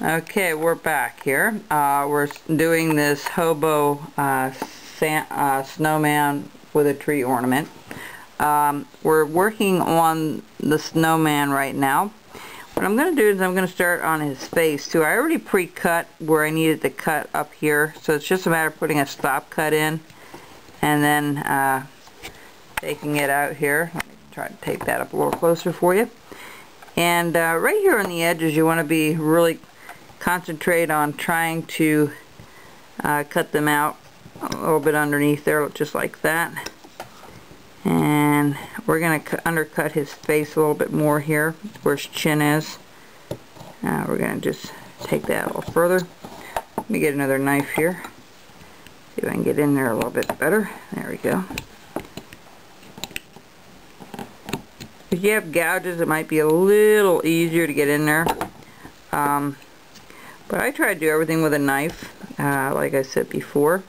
Okay, we're back here. We're doing this Hobo Snowman with a tree ornament. We're working on the snowman right now. What I'm going to do is I'm going to start on his face too. I already pre-cut where I needed to cut up here, so it's just a matter of putting a stop cut in and then taking it out here. Let me try to take that up a little closer for you. And right here on the edges, you want to be really concentrate on trying to cut them out a little bit underneath there, just like that. And we're going to undercut his face a little bit more here where his chin is. We're going to just take that a little further. Let me get another knife here, see if I can get in there a little bit better. There we go. If you have gouges, it might be a little easier to get in there. But I try to do everything with a knife, like I said before.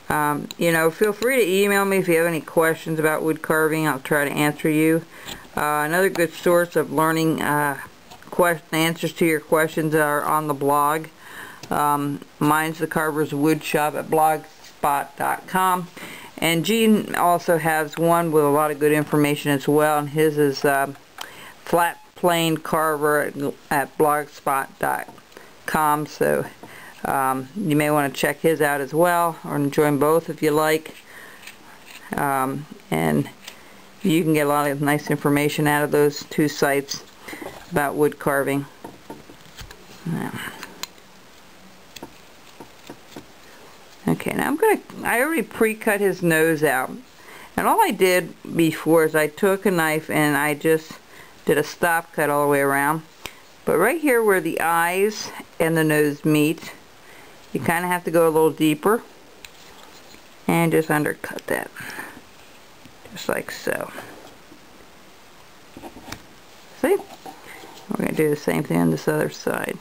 You know, feel free to email me if you have any questions about wood carving. I'll try to answer you. Another good source of learning answers to your questions are on the blog. Mine's the Carver's Wood Shop at blogspot.com. And Gene also has one with a lot of good information as well, and his is Flat Plane Carver at blogspot.com. So you may want to check his out as well, or join both if you like. And you can get a lot of nice information out of those two sites about wood carving. Okay, now I already pre-cut his nose out, and all I did before is I took a knife and I just did a stop cut all the way around. But right here where the eyes and the nose meet, you kind of have to go a little deeper and just undercut that, just like so. See? We're going to do the same thing on this other side.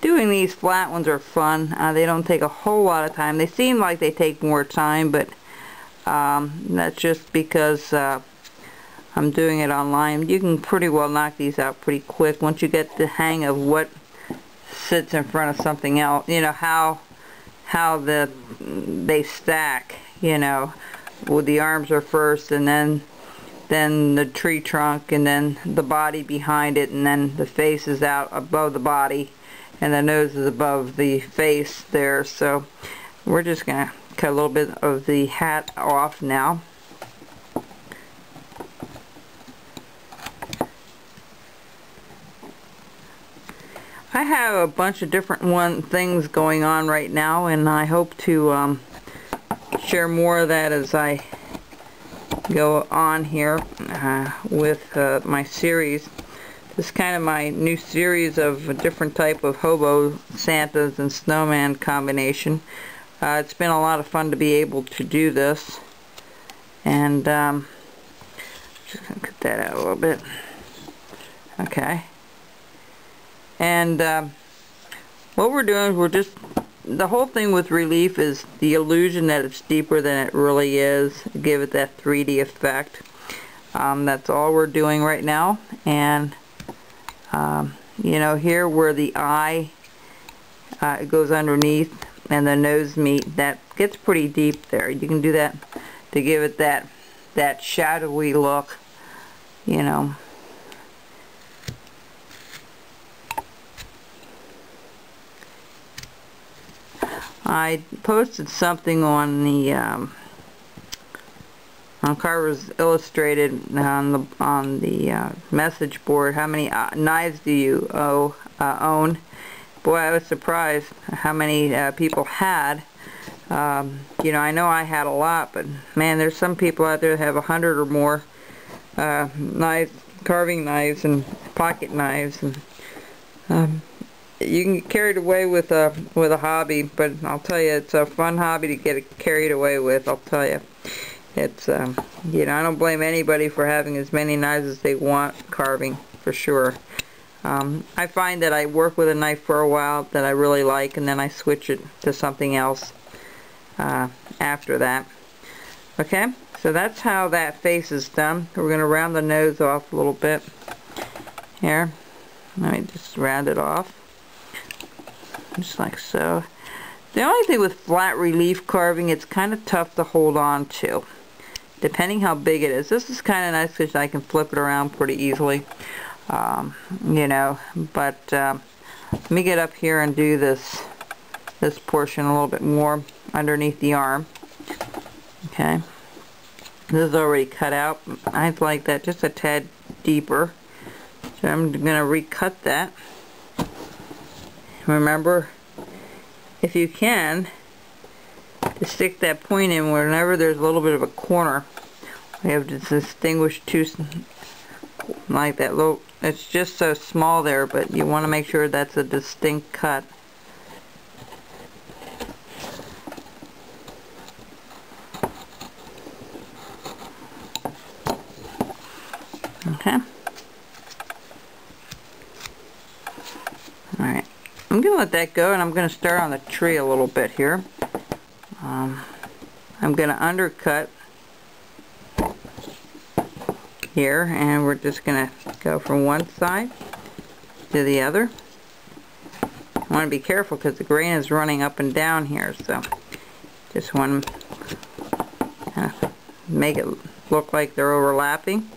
Doing these flat ones are fun. They don't take a whole lot of time. They seem like they take more time, but that's just because I'm doing it online. You can pretty well knock these out pretty quick once you get the hang of what sits in front of something else. You know, how they stack, you know, with the arms are first, and then the tree trunk, and then the body behind it, and then the face is out above the body, and the nose is above the face there. So we're just going to cut a little bit of the hat off now. I have a bunch of different things going on right now, and I hope to share more of that as I go on here with my series. This is kind of my new series of a different type of hobo Santas and snowman combination. It's been a lot of fun to be able to do this, and just gonna cut that out a little bit. Okay. And what we're doing is the whole thing with relief is the illusion that it's deeper than it really is. Give it that 3D effect. That's all we're doing right now. And you know, here where the eye goes underneath and the nose meet, that gets pretty deep there. You can do that to give it that shadowy look, you know. I posted something on the on Carver's Illustrated on the message board. How many knives do you own? Boy, I was surprised how many people had. You know, I know I had a lot, but man, there's some people out there that have 100 or more knives, carving knives, and pocket knives, and you can get carried away with a hobby, but I'll tell you, it's a fun hobby to get carried away with. I'll tell you, it's you know, I don't blame anybody for having as many knives as they want carving, for sure. I find that I work with a knife for a while that I really like, and then I switch it to something else after that. Okay, so that's how that face is done. We're going to round the nose off a little bit. Here, let me just round it off, just like so. The only thing with flat relief carving, it's kind of tough to hold on to, depending how big it is. This is kind of nice because I can flip it around pretty easily, you know. But let me get up here and do this portion a little bit more underneath the arm. Okay, this is already cut out. I like that just a tad deeper, so I'm going to recut that. Remember, if you can, to stick that point in whenever there's a little bit of a corner. We have to distinguish two, like that little, it's just so small there, but you want to make sure that's a distinct cut. Okay. Alright. I'm going to let that go, and I'm going to start on the tree a little bit here. I'm going to undercut here, and we're just going to go from one side to the other. I want to be careful because the grain is running up and down here, so just want to make it look like they're overlapping.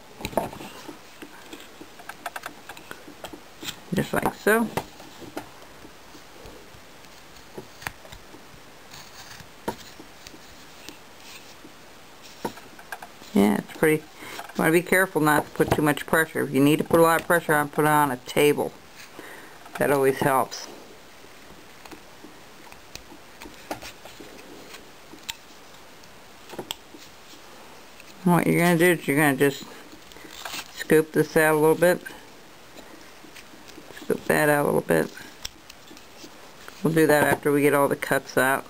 Just like so. Yeah, it's pretty. You want to be careful not to put too much pressure. If you need to put a lot of pressure on, put it on a table. That always helps. What you're going to do is you're going to just scoop this out a little bit. Scoop that out a little bit. We'll do that after we get all the cuts out.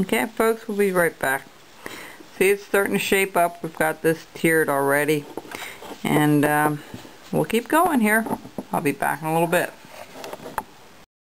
Okay, folks, we'll be right back. See, it's starting to shape up. We've got this tiered already, and we'll keep going here. I'll be back in a little bit.